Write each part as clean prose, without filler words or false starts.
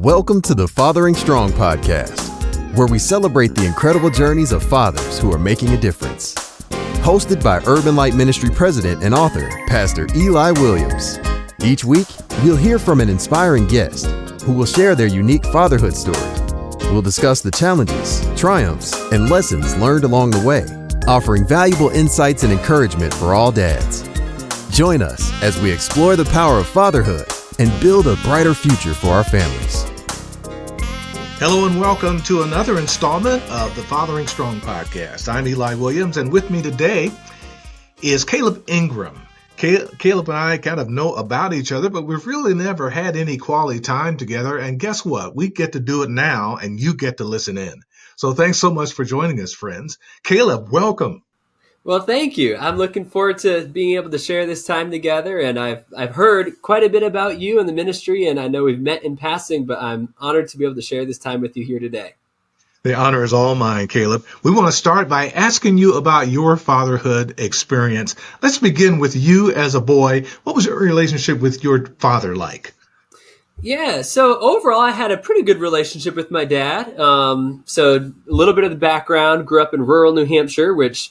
Welcome to the Fathering Strong podcast, where we celebrate the incredible journeys of fathers who are making a difference. Hosted by Urban Light Ministry President and author, Pastor Eli Williams. Each week, we'll hear from an inspiring guest who will share their unique fatherhood story. We'll discuss the challenges, triumphs, and lessons learned along the way, offering valuable insights and encouragement for all dads. Join us as we explore the power of fatherhood and build a brighter future for our families. Hello and welcome to another installment of the Fathering Strong podcast. I'm Eli Williams, and with me today is Caleb Ingram. Caleb and I kind of know about each other, but we've really never had any quality time together. And guess what? We get to do it now, and you get to listen in. So thanks so much for joining us, friends. Caleb, welcome. Well, thank you. I'm looking forward to being able to share this time together, and I've heard quite a bit about you and the ministry, and I know we've met in passing, but I'm honored to be able to share this time with you here today. The honor is all mine, Caleb. We want to start by asking you about your fatherhood experience. Let's begin with you as a boy. What was your relationship with your father like? Yeah, so overall, I had a pretty good relationship with my dad. So a little bit of the background, grew up in rural New Hampshire, which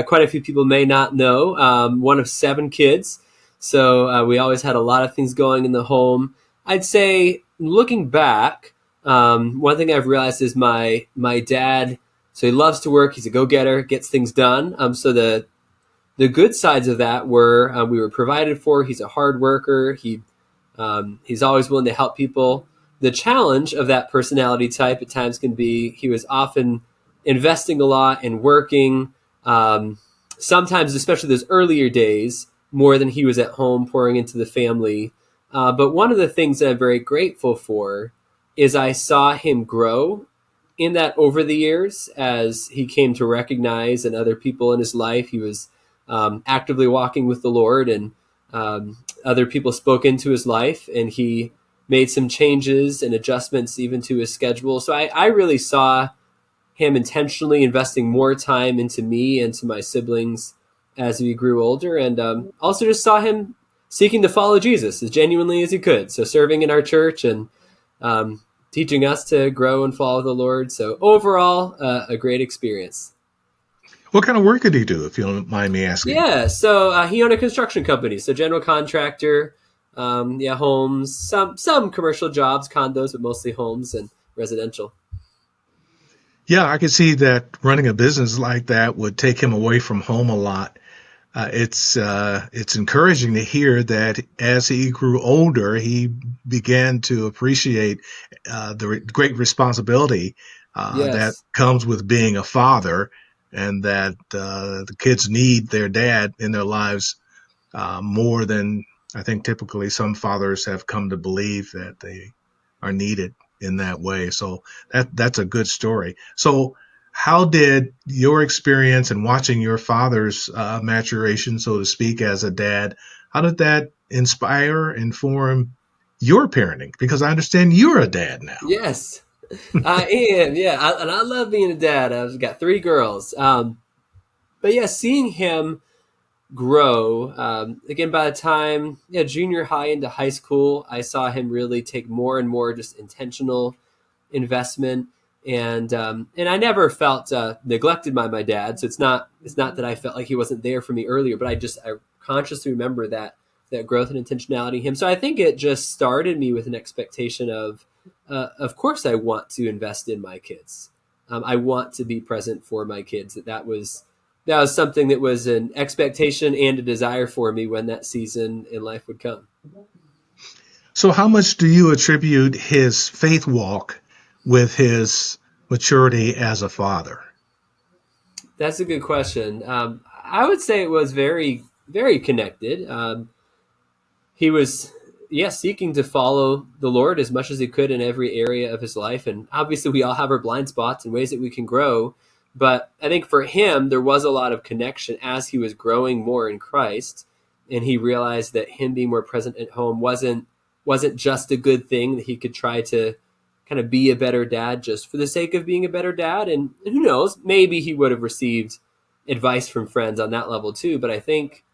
quite a few people may not know, one of 7 kids. So we always had a lot of things going in the home. I'd say looking back, one thing I've realized is my dad, so he loves to work. He's a go-getter, gets things done. So the good sides of that were we were provided for. He's a hard worker. He's always willing to help people. The challenge of that personality type at times can be he was often investing a lot and working, sometimes, especially those earlier days, more than he was at home pouring into the family. But one of the things that I'm very grateful for is I saw him grow in that over the years as he came to recognize, and other people in his life, he was actively walking with the Lord, and other people spoke into his life, and he made some changes and adjustments even to his schedule. So I really saw him intentionally investing more time into me and to my siblings as we grew older, and also just saw him seeking to follow Jesus as genuinely as he could. So serving in our church and teaching us to grow and follow the Lord. So overall, a great experience. What kind of work did he do, if you don't mind me asking? Yeah, so he owned a construction company, so general contractor, homes, some commercial jobs, condos, but mostly homes and residential. Yeah, I could see that running a business like that would take him away from home a lot. It's encouraging to hear that as he grew older, he began to appreciate the great responsibility that comes with being a father, and that the kids need their dad in their lives more than I think typically some fathers have come to believe that they are needed in that way. So that's a good story. So how did your experience in watching your father's maturation, so to speak, as a dad, how did that inform your parenting? Because I understand you're a dad now. Yes, I am. Yeah. And I love being a dad. I've got 3 girls. But yeah, seeing him grow, again, by the time junior high into high school, I saw him really take more and more just intentional investment. And I never felt neglected by my dad. So it's not that I felt like he wasn't there for me earlier, but I consciously remember that growth and intentionality in him. So I think it just started me with an expectation of course I want to invest in my kids. I want to be present for my kids. That was something that was an expectation and a desire for me when that season in life would come. So how much do you attribute his faith walk with his maturity as a father? That's a good question. I would say it was very, very connected. He was, seeking to follow the Lord as much as he could in every area of his life. And obviously we all have our blind spots and ways that we can grow. But I think for him, there was a lot of connection as he was growing more in Christ. And he realized that him being more present at home wasn't just a good thing, that he could try to kind of be a better dad just for the sake of being a better dad. And who knows, maybe he would have received advice from friends on that level too. But I think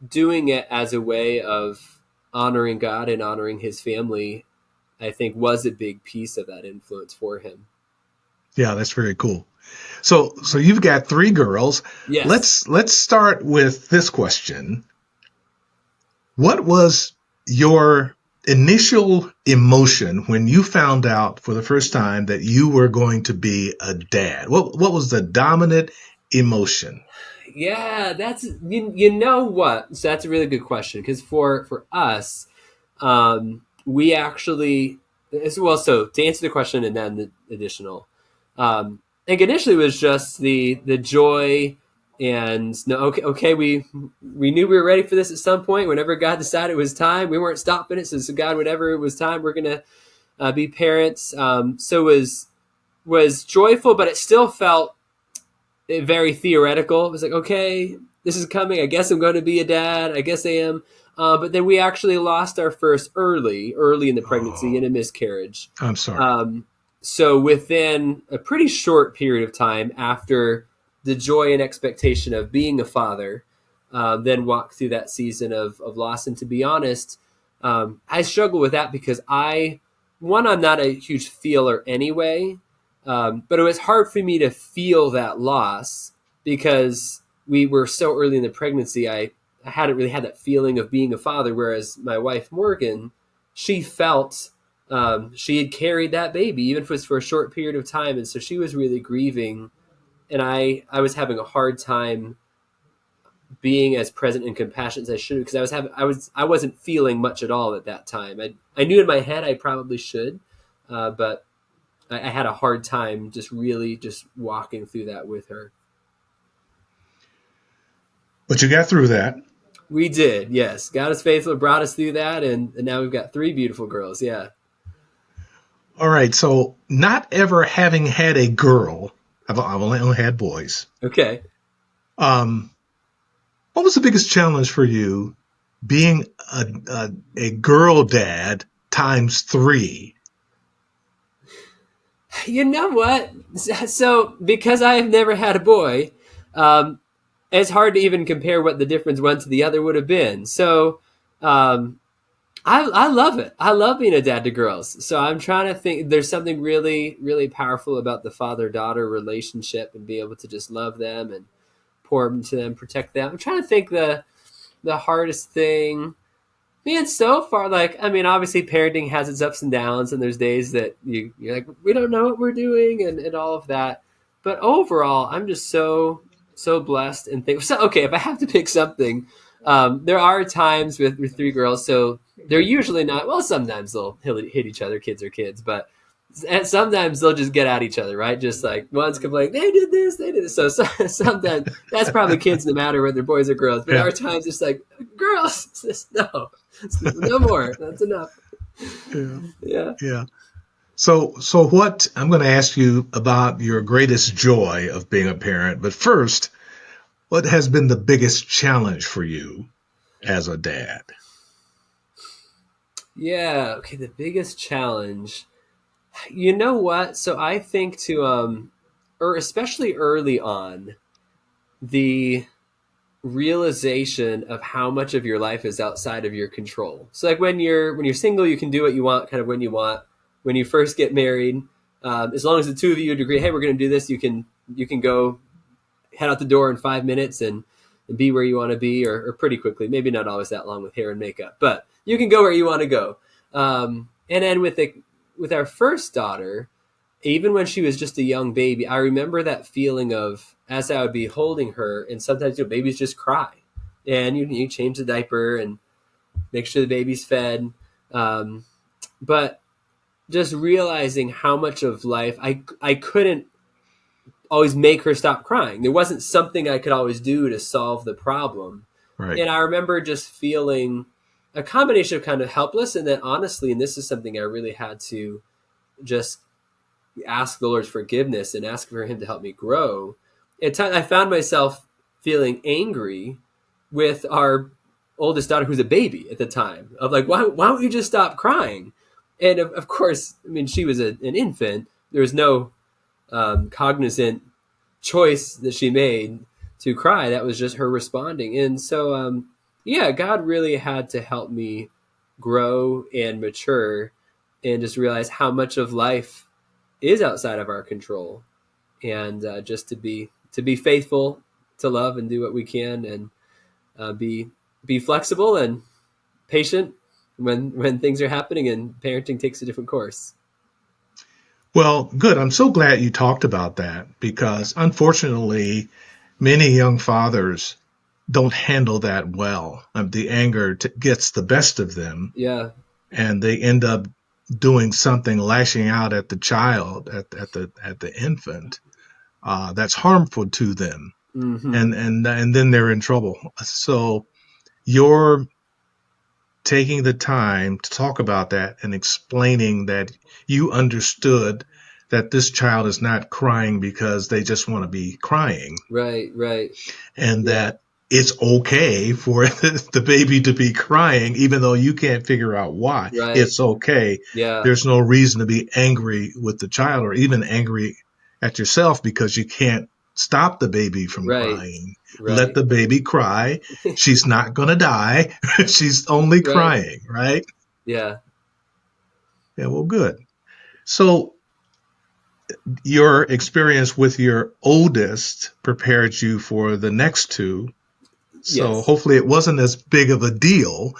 doing it as a way of honoring God and honoring his family I think was a big piece of that influence for him. Yeah, that's very cool. So you've got three girls. Yes. Let's start with this question. What was your initial emotion when you found out for the first time that you were going to be a dad? What was the dominant emotion? Yeah, that's you know what? So that's a really good question because for us, we actually as well. So to answer the question and then the additional, I think initially it was just the joy and no, okay, we knew we were ready for this at some point. Whenever God decided it was time, we weren't stopping it. So God, whenever it was time, we're gonna be parents. So it was joyful, but it still felt very theoretical. It was like, okay, this is coming. I guess I'm going to be a dad. I guess I am. But then we actually lost our first early in the pregnancy in Oh, a miscarriage. I'm sorry. So within a pretty short period of time after the joy and expectation of being a father, then walk through that season of loss. And to be honest, I struggle with that because I'm not a huge feeler anyway. But it was hard for me to feel that loss because we were so early in the pregnancy. I hadn't really had that feeling of being a father, whereas my wife, Morgan, she felt she had carried that baby, even if it was for a short period of time. And so she was really grieving. And I was having a hard time being as present and compassionate as I should because I wasn't feeling much at all at that time. I knew in my head I probably should, but I had a hard time just really just walking through that with her. But you got through that. We did, yes. God is faithful, brought us through that, and now we've got three beautiful girls. Yeah. All right. So not ever having had a girl, I've only had boys. Okay. Um, what was the biggest challenge for you being a girl dad times three? You know what? So because I have never had a boy, um, it's hard to even compare what the difference one to the other would have been. So um, I love it. I love being a dad to girls. So I'm trying to think. There's something really, really powerful about the father-daughter relationship and be able to just love them and pour into them, protect them. I'm trying to think the hardest thing. Man, so far, like I mean, obviously parenting has its ups and downs, and there's days that you're like, we don't know what we're doing, and all of that. But overall, I'm just so blessed and thankful. So, okay, if I have to pick something, there are times with three girls, so they're usually not. Well, sometimes they'll hit each other, kids are kids, but and sometimes they'll just get at each other, right? Just like one's complaining, they did this, they did this. So sometimes that's probably kids, no matter whether they're boys or girls. But there Yeah. are times it's like, girls, no, no more. That's enough. Yeah. Yeah. Yeah. So what I'm going to ask you about your greatest joy of being a parent, but first, what has been the biggest challenge for you as a dad? Yeah. Okay. The biggest challenge. You know what? So I think or especially early on, the realization of how much of your life is outside of your control. So like when you're single, you can do what you want, kind of when you want. When you first get married, as long as the two of you agree, hey, we're going to do this, you can go head out the door in 5 minutes and be where you want to be, or pretty quickly. Maybe not always that long with hair and makeup, but you can go where you want to go. And then with our first daughter, even when she was just a young baby, I remember that feeling of as I would be holding her, and sometimes babies just cry, and you change the diaper and make sure the baby's fed, but just realizing how much of life I couldn't always make her stop crying. There wasn't something I could always do to solve the problem, Right. and I remember just feeling a combination of kind of helpless, and then honestly, and this is something I really had to just ask the Lord's forgiveness and ask for Him to help me grow. At times, I found myself feeling angry with our oldest daughter, who's a baby at the time, of like, why don't you just stop crying? And of course, I mean, she was an infant. There was no cognizant choice that she made to cry. That was just her responding. And so, yeah, God really had to help me grow and mature and just realize how much of life is outside of our control, and just to be faithful, to love and do what we can, and be flexible and patient when things are happening and parenting takes a different course. Well, good. I'm so glad you talked about that because unfortunately, many young fathers don't handle that well. The anger gets the best of them, Yeah. and they end up doing something, lashing out at the child, at the infant, that's harmful to them, Mm-hmm. and then they're in trouble. So you're taking the time to talk about that and explaining that you understood that this child is not crying because they just want to be crying, Right. Right. and Yeah. that it's okay for the baby to be crying, even though you can't figure out why. Right. It's okay. Yeah. There's no reason to be angry with the child or even angry at yourself because you can't stop the baby from Right. crying. Let Right. the baby cry. She's not going to die. She's only Right. crying, right? Yeah. Yeah, well, good. So your experience with your oldest prepared you for the next two. So Yes. hopefully it wasn't as big of a deal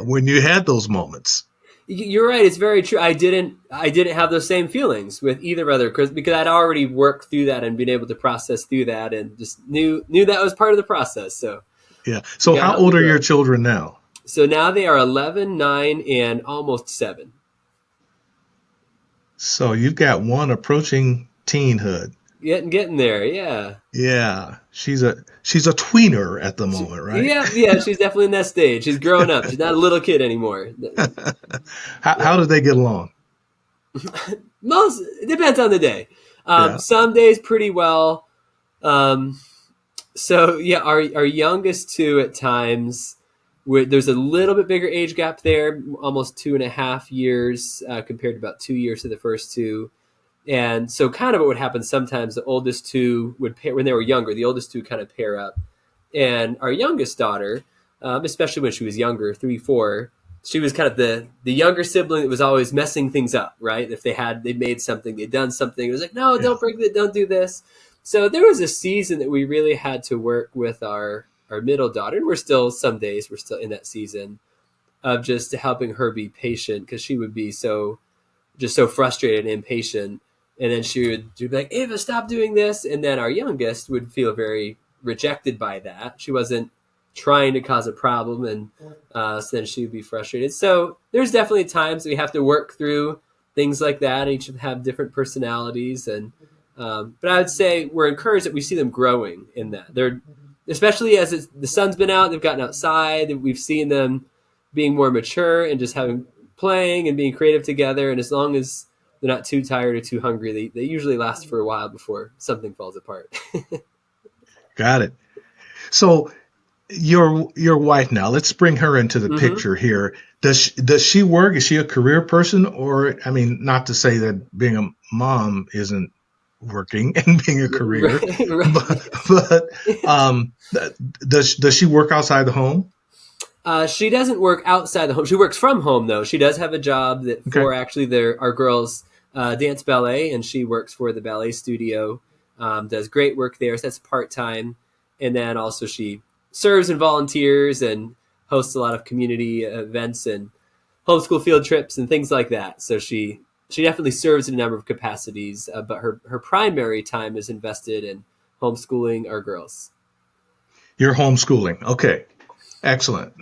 when you had those moments. You're right. It's very true. I didn't have those same feelings with either brother because I'd already worked through that and been able to process through that, and just knew that was part of the process. So Yeah. we So got how out and we old are your grew. children now? So now they are 11, 9, and almost 7. So you've got one approaching teenhood. Getting there. Yeah. Yeah. She's a tweener at the moment, right? Yeah. She's definitely in that stage. She's growing up. She's not a little kid anymore. How Yeah. do they get along? Most it depends on the day. Yeah. Some days pretty well. Um, so yeah, our youngest two at times, there's a little bit bigger age gap there, almost 2.5 years compared to about 2 years to the first two. And so, kind of what would happen sometimes, the oldest two would pair when they were younger. The oldest two kind of pair up, and our youngest daughter, especially when she was younger, 3, 4, she was kind of the younger sibling that was always messing things up. Right? If they made something, they'd done something, it was like, no, Yeah. don't break that, don't do this. So there was a season that we really had to work with our middle daughter, and some days we're still in that season of just helping her be patient because she would be so frustrated and impatient. And then she'd be like, Ava, stop doing this. And then our youngest would feel very rejected by that. She wasn't trying to cause a problem. And so then she would be frustrated. So there's definitely times that we have to work through things like that. Each have different personalities. But I would say we're encouraged that we see them growing in that. They're, especially as the sun's been out, they've gotten outside, and we've seen them being more mature and just playing and being creative together. And as long as they're not too tired or too hungry, they usually last for a while before something falls apart. Got it. So your wife now, let's bring her into the Mm-hmm. picture here. Does she work? Is she a career person? Or, I mean, not to say that being a mom isn't working and being a career, Right, right. but does she work outside the home? She doesn't work outside the home. She works from home, though. She does have a job that Okay. for actually our girls dance ballet, and she works for the ballet studio. Does great work there. So that's part time, and then also she serves and volunteers and hosts a lot of community events and homeschool field trips and things like that. So she definitely serves in a number of capacities, but her primary time is invested in homeschooling our girls. You're homeschooling. Okay. Excellent.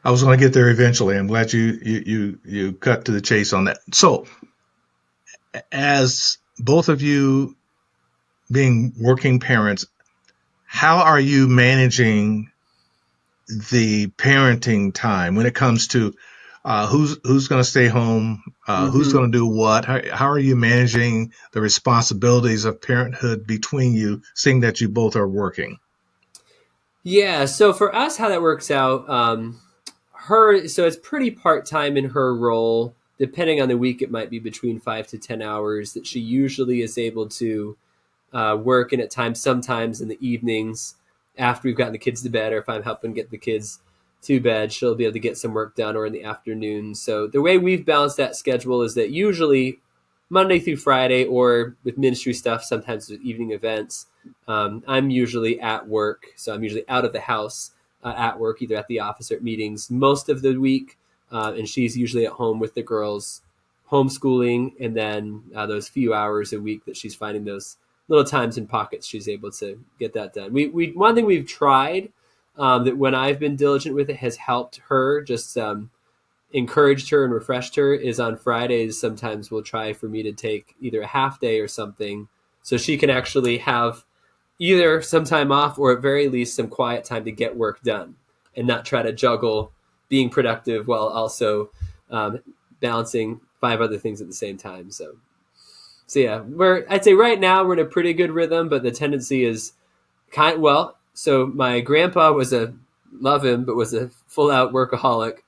I was going to get there eventually. I'm glad you cut to the chase on that. So, as both of you being working parents, how are you managing the parenting time when it comes to who's going to stay home, who's Mm-hmm. going to do what? How are you managing the responsibilities of parenthood between you, seeing that you both are working? Yeah, so for us, how that works out, so it's pretty part time in her role. Depending on the week, it might be between 5 to 10 hours that she usually is able to work, and at times, sometimes in the evenings after we've gotten the kids to bed, or if I'm helping get the kids to bed, she'll be able to get some work done or in the afternoon. So the way we've balanced that schedule is that usually Monday through Friday, or with ministry stuff, sometimes with evening events, I'm usually at work. So I'm usually out of the house at work, either at the office or at meetings most of the week. And she's usually at home with the girls, homeschooling, and then those few hours a week that she's finding those little times in pockets, she's able to get that done. We one thing we've tried that when I've been diligent with it has helped her, just encouraged her and refreshed her, is on Fridays sometimes we'll try for me to take either a half day or something so she can actually have either some time off or at very least some quiet time to get work done and not try to juggle being productive while also balancing 5 other things at the same time. So yeah, I'd say right now we're in a pretty good rhythm, but the tendency is so my grandpa love him, but was a full out workaholic.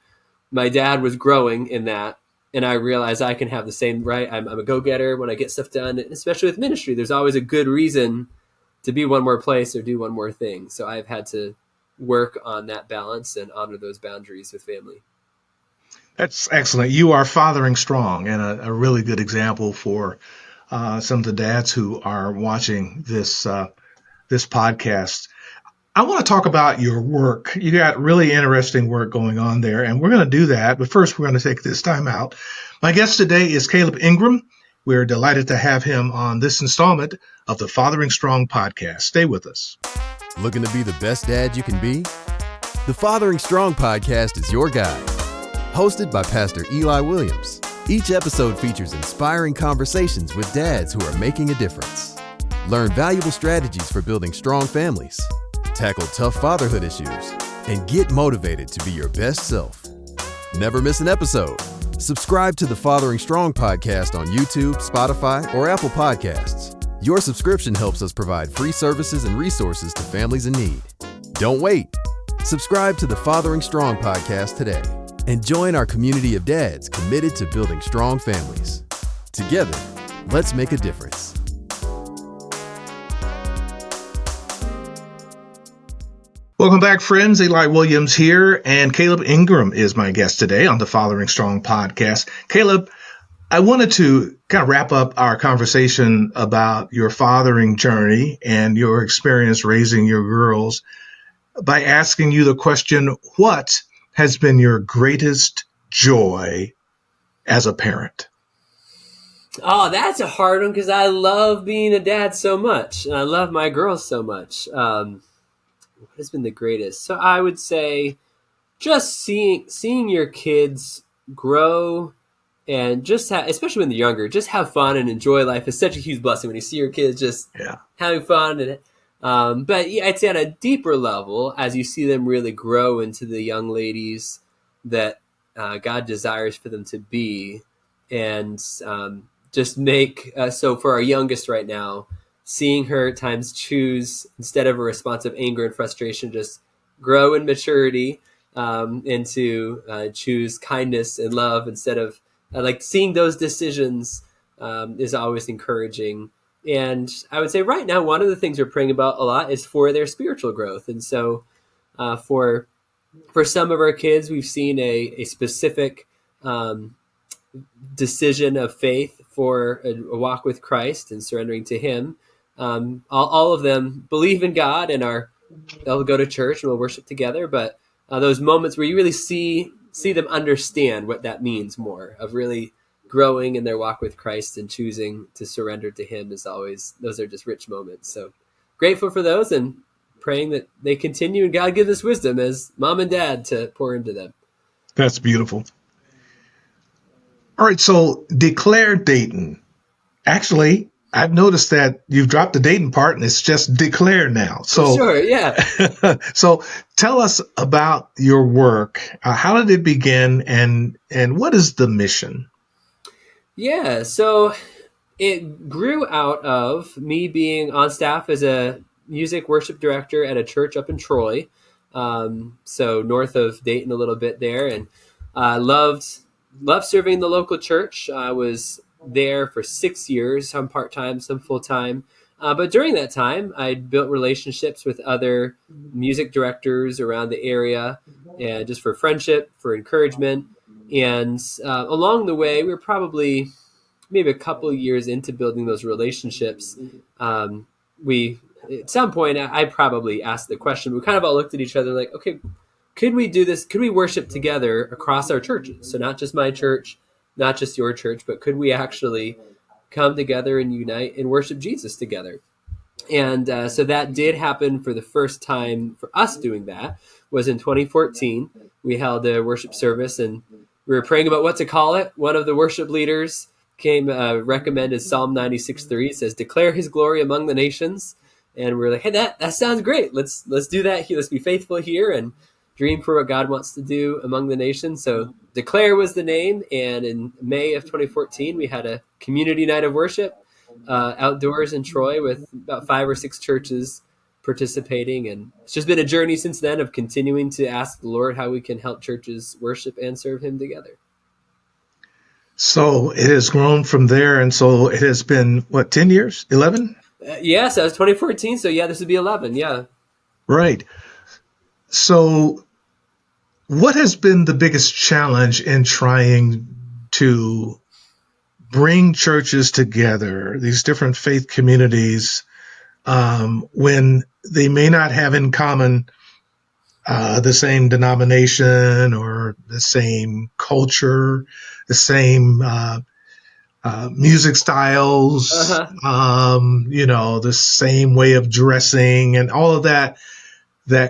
My dad was growing in that, and I realized I can have the same, right? I'm a go-getter when I get stuff done, especially with ministry. There's always a good reason to be one more place or do one more thing. So I've had to work on that balance and honor those boundaries with family. That's excellent. You are fathering strong, and a really good example for some of the dads who are watching this podcast. I want to talk about your work. You got really interesting work going on there, and we're going to do that. But first, we're going to take this time out. My guest today is Caleb Ingram. We're delighted to have him on this installment of the Fathering Strong podcast. Stay with us. Looking to be the best dad you can be? The Fathering Strong podcast is your guide. Hosted by Pastor Eli Williams. Each episode features inspiring conversations with dads who are making a difference. Learn valuable strategies for building strong families. Tackle tough fatherhood issues, and get motivated to be your best self. Never miss an episode. Subscribe to the Fathering Strong podcast on YouTube, Spotify, or Apple Podcasts. Your subscription helps us provide free services and resources to families in need. Don't wait. Subscribe to the Fathering Strong podcast today and join our community of dads committed to building strong families. Together, let's make a difference. Welcome back, friends. Eli Williams here, and Caleb Ingram is my guest today on the Fathering Strong podcast. Caleb, I wanted to kind of wrap up our conversation about your fathering journey and your experience raising your girls by asking you the question, what has been your greatest joy as a parent? Oh, that's a hard one because I love being a dad so much, and I love my girls so much. What has been the greatest? So I would say just seeing your kids grow and just especially when they're younger, just have fun and enjoy life is such a huge blessing when you see your kids just having fun. And but yeah, I'd say on a deeper level, as you see them really grow into the young ladies that God desires for them to be, and just make so for our youngest right now, seeing her at times choose, instead of a response of anger and frustration, just grow in maturity and to choose kindness and love instead of like seeing those decisions is always encouraging. And I would say right now, one of the things we're praying about a lot is for their spiritual growth. And so for some of our kids, we've seen a specific decision of faith for a walk with Christ and surrendering to Him. All of them believe in God and they'll go to church and we'll worship together. But those moments where you really see them understand what that means more, of really growing in their walk with Christ and choosing to surrender to Him, those are just rich moments. So grateful for those and praying that they continue, and God give us wisdom as mom and dad to pour into them. That's beautiful. All right, so declare Dayton. Actually, I've noticed that you've dropped the Dayton part and it's just declare now. So sure, yeah. So tell us about your work. How did it begin, and what is the mission? Yeah, so it grew out of me being on staff as a music worship director at a church up in Troy, so north of Dayton a little bit there, and loved serving the local church. I was there for 6 years, some part-time, some full-time. But during that time, I built relationships with other music directors around the area, and just for friendship, for encouragement. And along the way, we were probably maybe a couple of years into building those relationships. We at some point, I probably asked the question. We kind of all looked at each other like, okay, could we do this? Could we worship together across our churches? So not just my church, not just your church, but could we actually come together and unite and worship Jesus together? And so that did happen for the first time for us doing that was in 2014. We held a worship service and we were praying about what to call it. One of the worship leaders recommended Psalm 96:3. It says, "Declare his glory among the nations." And we're like, hey, that sounds great. Let's do that here. Let's be faithful here and dream for what God wants to do among the nations. So Declare was the name. And in May of 2014, we had a community night of worship outdoors in Troy with about 5 or 6 churches participating. And it's just been a journey since then of continuing to ask the Lord how we can help churches worship and serve him together. So it has grown from there. And so it has been, 10 years, 11? Yes, that was 2014. So yeah, this would be 11. Yeah. Right. So what has been the biggest challenge in trying to bring churches together, these different faith communities, when they may not have in common the same denomination or the same culture, the same music styles, the same way of dressing and all of that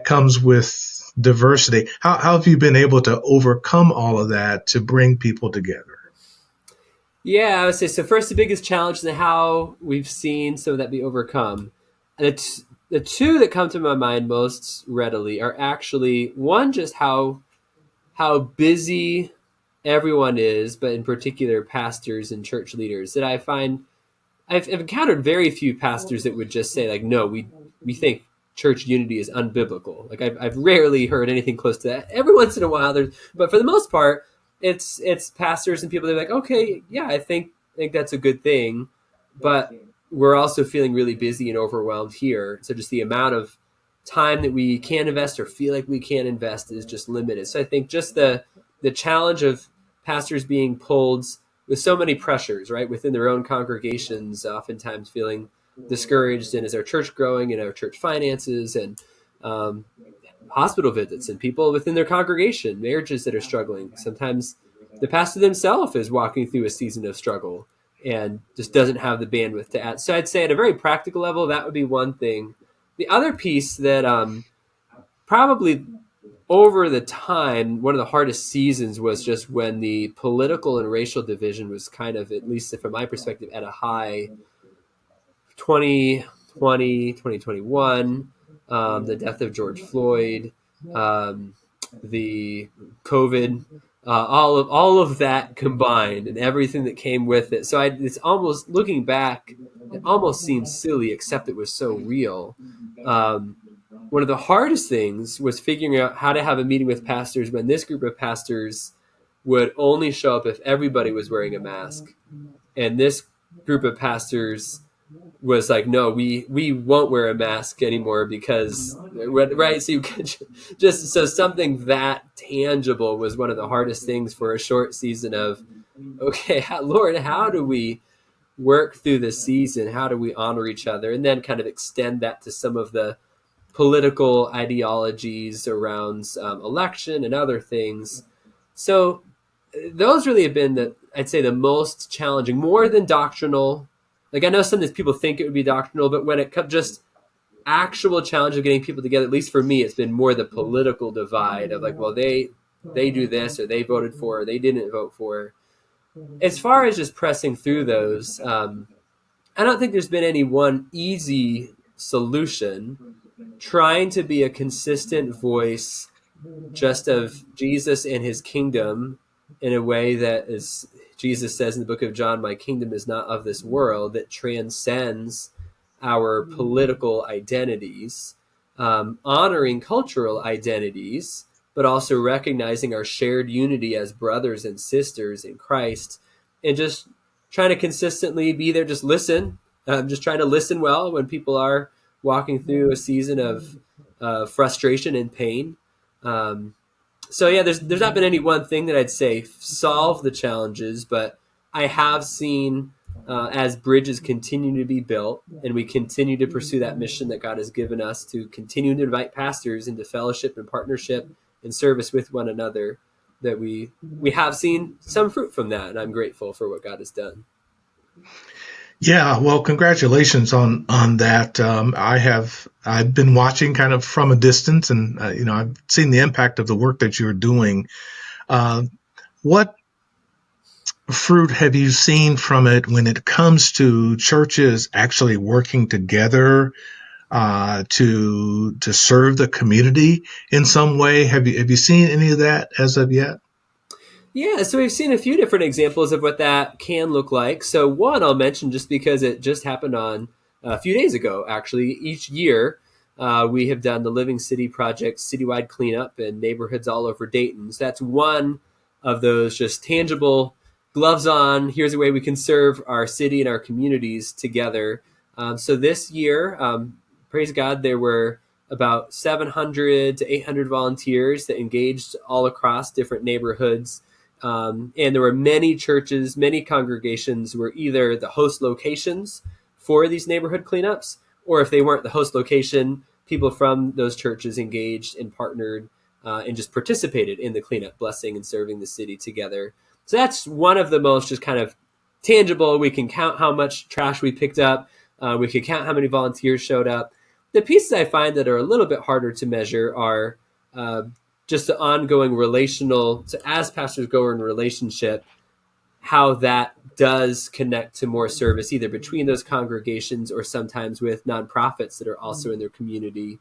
comes with diversity. How have you been able to overcome all of that to bring people together? Yeah, I would say so. First, the biggest challenge and how we've seen some of that be overcome. And the two that come to my mind most readily are actually one, just how busy everyone is, but in particular pastors and church leaders. That I find I've encountered very few pastors that would just say like, no, we think church unity is unbiblical. Like I've rarely heard anything close to that. Every once in a while, but for the most part, it's pastors and people that are like, okay, yeah, I think that's a good thing, but we're also feeling really busy and overwhelmed here. So just the amount of time that we can invest or feel like we can invest is just limited. So I think just the challenge of pastors being pulled with so many pressures, right, within their own congregations, oftentimes feeling discouraged, and is our church growing and our church finances and hospital visits and people within their congregation, marriages that are struggling. Sometimes the pastor themselves is walking through a season of struggle and just doesn't have the bandwidth to add. So I'd say at a very practical level, that would be one thing. The other piece that probably over the time, one of the hardest seasons was just when the political and racial division was kind of, at least from my perspective, at a high. 2020, 2021, the death of George Floyd, the COVID, all of that combined and everything that came with it. So it's almost, looking back, it almost seems silly, except it was so real. One of the hardest things was figuring out how to have a meeting with pastors when this group of pastors would only show up if everybody was wearing a mask. And this group of pastors was like, no, we won't wear a mask anymore because, right? So you could so something that tangible was one of the hardest things for a short season of, okay, Lord, how do we work through this season? How do we honor each other? And then kind of extend that to some of the political ideologies around election and other things. So those really have been I'd say the most challenging, more than doctrinal. Like I know sometimes people think it would be doctrinal, but when it comes just actual challenge of getting people together, at least for me, it's been more the political divide of like, well, they do this or they voted for or they didn't vote for. As far as just pressing through those, I don't think there's been any one easy solution. Trying to be a consistent voice just of Jesus and his kingdom in a way that, as Jesus says in the book of John, my kingdom is not of this world, that transcends our political identities, honoring cultural identities, but also recognizing our shared unity as brothers and sisters in Christ, and just trying to consistently be there, just listen, just trying to listen well when people are walking through a season of frustration and pain. So yeah, there's not been any one thing that I'd say solve the challenges, but I have seen as bridges continue to be built and we continue to pursue that mission that God has given us to continue to invite pastors into fellowship and partnership and service with one another, that we have seen some fruit from that, and I'm grateful for what God has done. Yeah, well, congratulations on that. I've been watching kind of from a distance, and I've seen the impact of the work that you're doing. What fruit have you seen from it when it comes to churches actually working together to serve the community in some way? Have you seen any of that as of yet? Yeah, so we've seen a few different examples of what that can look like. So one I'll mention just because it just happened on a few days ago, actually. Each year, we have done the Living City Project citywide cleanup in neighborhoods all over Dayton. So that's one of those just tangible gloves on. Here's a way we can serve our city and our communities together. So this year, praise God, there were about 700 to 800 volunteers that engaged all across different neighborhoods. And there were many churches, many congregations were either the host locations for these neighborhood cleanups, or if they weren't the host location, people from those churches engaged and partnered and just participated in the cleanup, blessing and serving the city together. So that's one of the most just kind of tangible. We can count how much trash we picked up. We could count how many volunteers showed up. The pieces I find that are a little bit harder to measure are just the ongoing relational, so as pastors go in relationship, how that does connect to more service, either between those congregations or sometimes with nonprofits that are also in their community.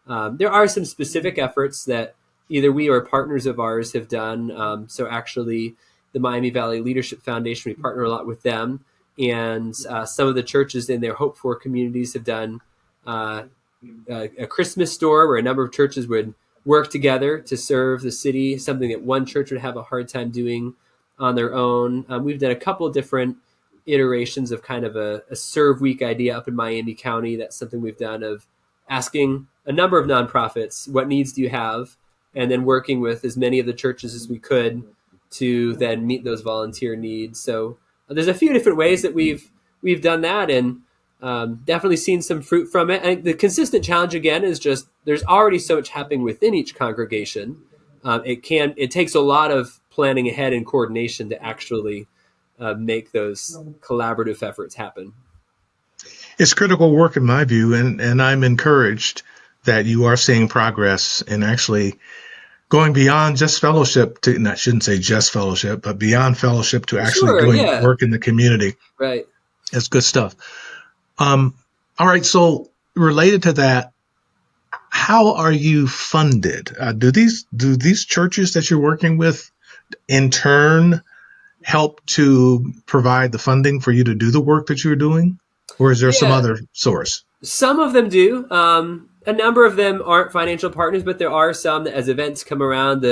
There are some specific efforts that either we or partners of ours have done. So actually, the Miami Valley Leadership Foundation, we partner a lot with them. And some of the churches in their Hope For communities have done a Christmas store where a number of churches would work together to serve the city, something that one church would have a hard time doing on their own. We've done a couple different iterations of kind of a serve week idea up in Miami County. That's something we've done, of asking a number of nonprofits, what needs do you have? And then working with as many of the churches as we could to then meet those volunteer needs. So there's a few different ways that we've done that, and definitely seen some fruit from it. And the consistent challenge again is just there's already so much happening within each congregation. It takes a lot of planning ahead and coordination to actually make those collaborative efforts happen. It's critical work in my view, and I'm encouraged that you are seeing progress and actually going beyond just fellowship to, and I shouldn't say just fellowship, but beyond fellowship to actually doing work in the community. Right. That's good stuff. All right. So related to that, how are you funded? Do these churches that you're working with in turn help to provide the funding for you to do the work that you're doing? Or is there some other source? Some of them do. A number of them aren't financial partners, but there are some that as events come around,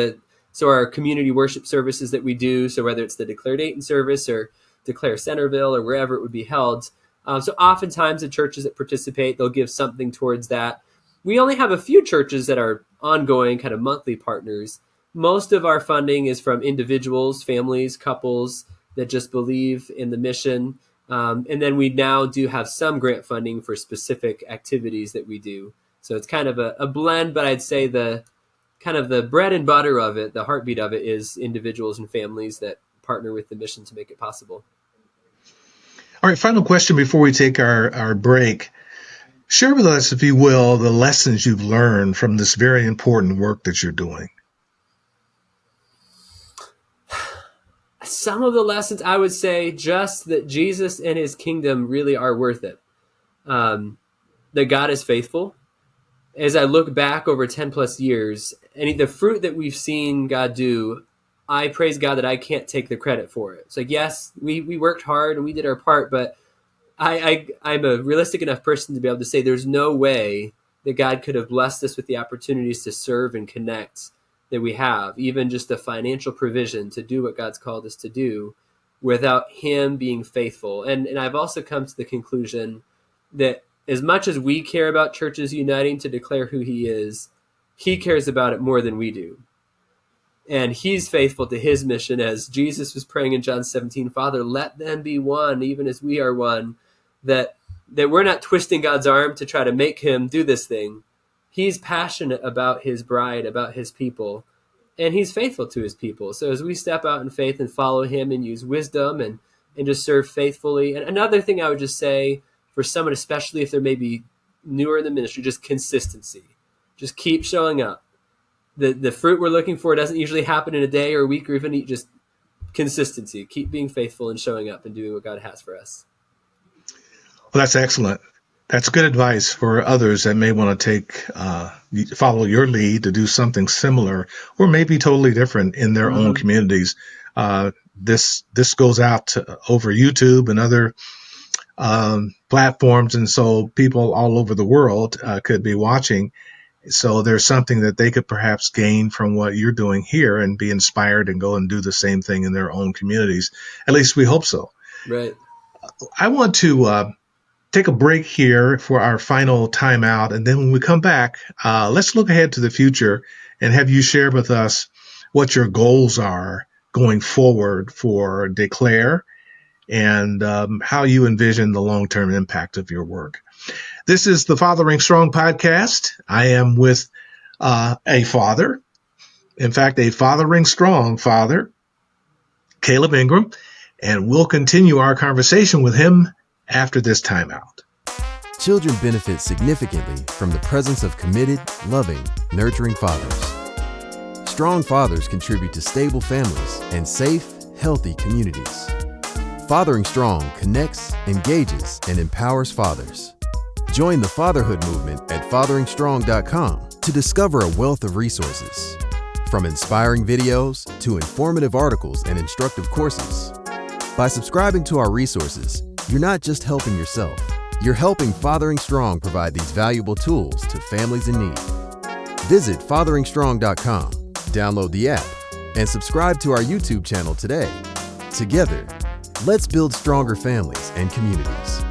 so our community worship services that we do, so whether it's the Declare Dayton service or Declare Centerville or wherever it would be held. So oftentimes the churches that participate, they'll give something towards that. We only have a few churches that are ongoing kind of monthly partners. Most of our funding is from individuals, families, couples that just believe in the mission. And then we now do have some grant funding for specific activities that we do. So it's kind of a blend, but I'd say the kind of the bread and butter of it, the heartbeat of it, is individuals and families that partner with the mission to make it possible. All right, final question before we take our break. Share with us, if you will, the lessons you've learned from this very important work that you're doing. Some of the lessons, I would say, just that Jesus and his kingdom really are worth it. That God is faithful. As I look back over 10 plus years, and the fruit that we've seen God do, I praise God that I can't take the credit for it. It's like, yes, we worked hard and we did our part, but I'm a realistic enough person to be able to say there's no way that God could have blessed us with the opportunities to serve and connect that we have, even just the financial provision to do what God's called us to do. without him being faithful. And I've also come to the conclusion that as much as we care about churches uniting to declare who he is, he cares about it more than we do. And he's faithful to his mission, as Jesus was praying in John 17, Father, let them be one, even as we are one, that we're not twisting God's arm to try to make him do this thing. He's passionate about his bride, about his people, and he's faithful to his people. So as we step out in faith and follow him and use wisdom and just serve faithfully. And another thing I would just say for someone, especially if they're maybe newer in the ministry, just consistency. Just keep showing up. The fruit we're looking for doesn't usually happen in a day or a week or even just consistency. Keep being faithful and showing up and doing what God has for us. Well, that's excellent. That's good advice for others that may want to follow your lead to do something similar or maybe totally different in their own communities. This goes out over YouTube and other platforms, and so people all over the world could be watching. So there's something that they could perhaps gain from what you're doing here and be inspired and go and do the same thing in their own communities. At least we hope so. Right. I want to take a break here for our final timeout. And then when we come back, let's look ahead to the future and have you share with us what your goals are going forward for Declare and how you envision the long-term impact of your work. This is the Fathering Strong podcast. I am with a father, in fact, a fathering strong father, Caleb Ingram, and we'll continue our conversation with him after this timeout. Children benefit significantly from the presence of committed, loving, nurturing fathers. Strong fathers contribute to stable families and safe, healthy communities. Fathering Strong connects, engages, and empowers fathers. Join the fatherhood movement at fatheringstrong.com to discover a wealth of resources, from inspiring videos to informative articles and instructive courses. By subscribing to our resources, you're not just helping yourself, you're helping Fathering Strong provide these valuable tools to families in need. Visit fatheringstrong.com, download the app, and subscribe to our YouTube channel today. Together, let's build stronger families and communities.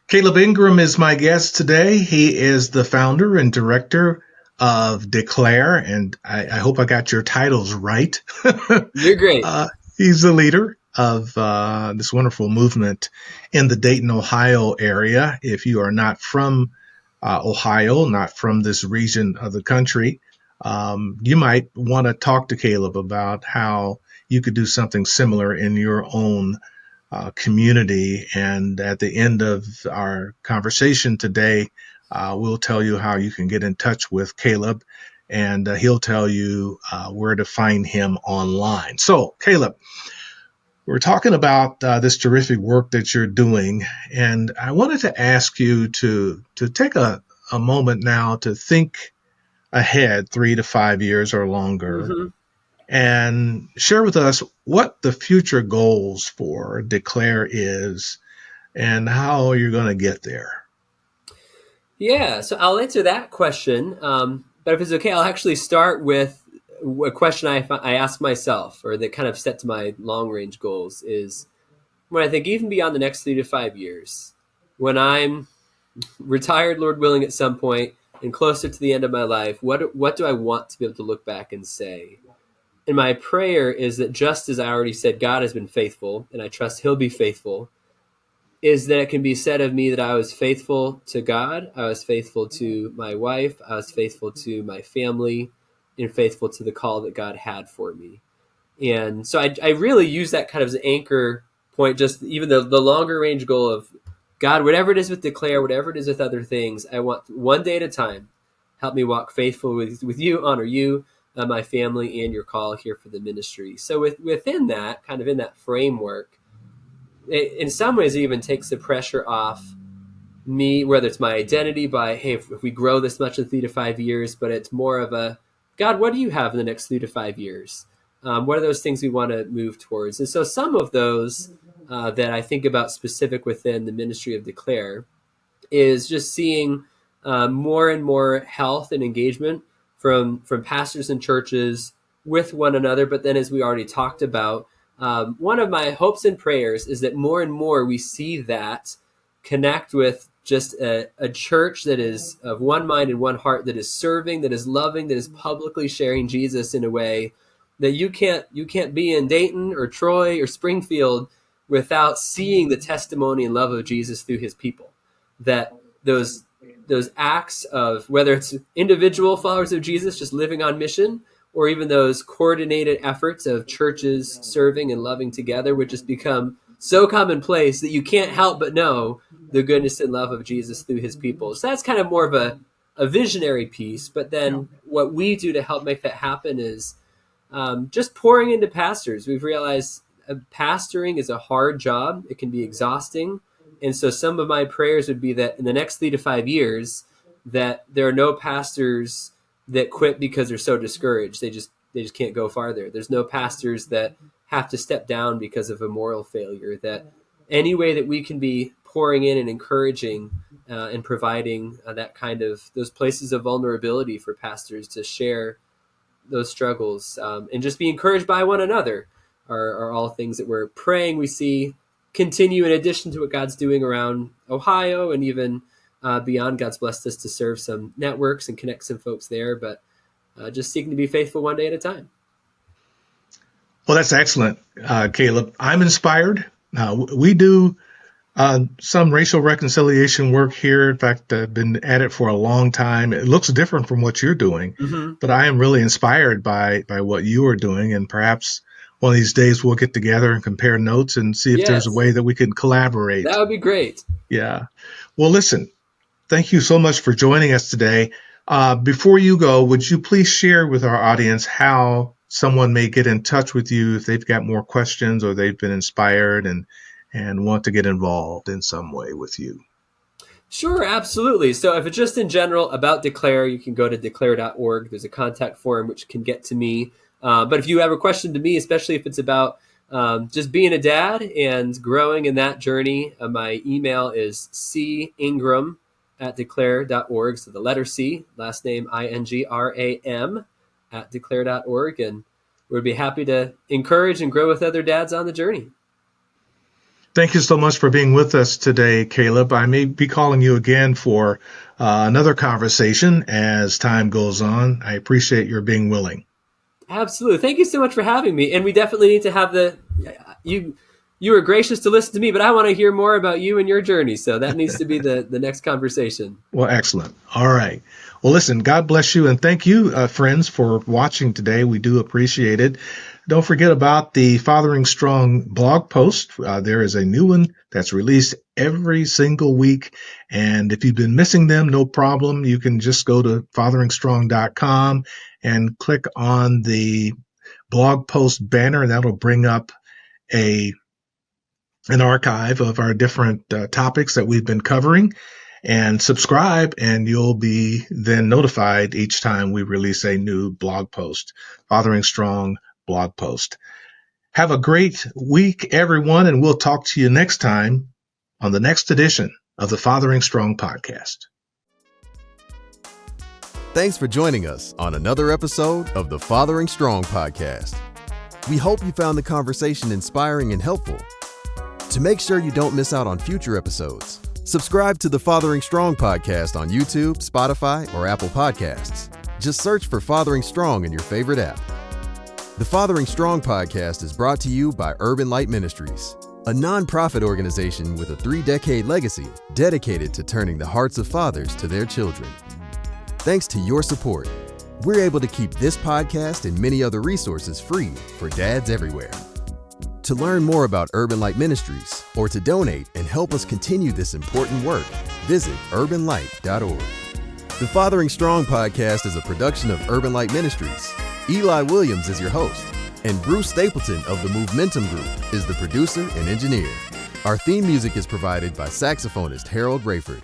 Caleb Ingram is my guest today. He is the founder and director of Declare, and I hope I got your titles right. You're great. He's the leader of this wonderful movement in the Dayton, Ohio area. If you are not from Ohio, not from this region of the country, you might want to talk to Caleb about how you could do something similar in your own community. And at the end of our conversation today, we'll tell you how you can get in touch with Caleb, and he'll tell you where to find him online. So, Caleb, we're talking about this terrific work that you're doing, and I wanted to ask you to take a moment now to think ahead 3 to 5 years or longer, and share with us what the future goals for Declare is and how you're going to get there. Yeah, so I'll answer that question. But if it's okay, I'll actually start with a question I ask myself, or that kind of sets my long-range goals, is when I think even beyond the next 3 to 5 years, when I'm retired, Lord willing, at some point, and closer to the end of my life, what do I want to be able to look back and say? And my prayer is that, just as I already said, God has been faithful, and I trust he'll be faithful, is that it can be said of me that I was faithful to God, I was faithful to my wife, I was faithful to my family, and faithful to the call that God had for me. And so I really use that kind of as an anchor point, just even the longer range goal of, God, whatever it is with Declare, whatever it is with other things, I want one day at a time, help me walk faithful with you, honor you, my family, and your call here for the ministry. So within that, kind of in that framework, in some ways it even takes the pressure off me, whether it's my identity by, hey, if we grow this much in 3 to 5 years, but it's more of a, God, what do you have in the next 3 to 5 years? What are those things we want to move towards? And so some of those that I think about specific within the ministry of Declare is just seeing more and more health and engagement from pastors and churches with one another. But then, as we already talked about, one of my hopes and prayers is that more and more we see that connect with just a church that is of one mind and one heart, that is serving, that is loving, that is publicly sharing Jesus in a way that you can't be in Dayton or Troy or Springfield without seeing the testimony and love of Jesus through his people. That those acts of, whether it's individual followers of Jesus just living on mission, or even those coordinated efforts of churches serving and loving together, would just become so commonplace that you can't help but know the goodness and love of Jesus through his people. So that's kind of more of a visionary piece. But then what we do to help make that happen is just pouring into pastors. We've realized pastoring is a hard job. It can be exhausting. And so some of my prayers would be that in the next 3 to 5 years, that there are no pastors that quit because they're so discouraged. They just can't go farther. There's no pastors that have to step down because of a moral failure. That any way that we can be pouring in and encouraging and providing that kind of, those places of vulnerability for pastors to share those struggles and just be encouraged by one another are all things that we're praying we see continue, in addition to what God's doing around Ohio and even beyond. God's blessed us to serve some networks and connect some folks there, but just seeking to be faithful one day at a time. Well, that's excellent, Caleb. I'm inspired. We do some racial reconciliation work here. In fact, I've been at it for a long time. It looks different from what you're doing, but I am really inspired by what you are doing. And perhaps one of these days we'll get together and compare notes and see if there's a way that we can collaborate. That would be great. Yeah. Well, listen, thank you so much for joining us today. Before you go, would you please share with our audience how someone may get in touch with you if they've got more questions or they've been inspired and want to get involved in some way with you? Sure, absolutely. So if it's just in general about Declare, you can go to declare.org. There's a contact form which can get to me. But if you have a question to me, especially if it's about just being a dad and growing in that journey, my email is cingram@declare.org. So the letter C, last name Ingram @declare.org. And we'd be happy to encourage and grow with other dads on the journey. Thank you so much for being with us today, Caleb. I may be calling you again for another conversation as time goes on. I appreciate your being willing. Absolutely. Thank you so much for having me. And we definitely need to have you were gracious to listen to me, but I want to hear more about you and your journey. So that needs to be the next conversation. Well, excellent. All right. Well, listen, God bless you. And thank you, friends, for watching today. We do appreciate it. Don't forget about the Fathering Strong blog post. There is a new one that's released every single week. And if you've been missing them, no problem. You can just go to fatheringstrong.com and click on the blog post banner, and that'll bring up an archive of our different topics that we've been covering. And subscribe, and you'll be then notified each time we release a new blog post, Fathering Strong blog post. Have a great week, everyone, and we'll talk to you next time on the next edition of the Fathering Strong podcast. Thanks for joining us on another episode of the Fathering Strong podcast. We hope you found the conversation inspiring and helpful. To make sure you don't miss out on future episodes, subscribe to the Fathering Strong podcast on YouTube, Spotify, or Apple Podcasts. Just search for Fathering Strong in your favorite app. The Fathering Strong podcast is brought to you by Urban Light Ministries, a nonprofit organization with a 3-decade legacy dedicated to turning the hearts of fathers to their children. Thanks to your support, we're able to keep this podcast and many other resources free for dads everywhere. To learn more about Urban Light Ministries or to donate and help us continue this important work, visit urbanlight.org. The Fathering Strong podcast is a production of Urban Light Ministries. Eli Williams is your host, and Bruce Stapleton of the Momentum Group is the producer and engineer. Our theme music is provided by saxophonist Harold Rayford.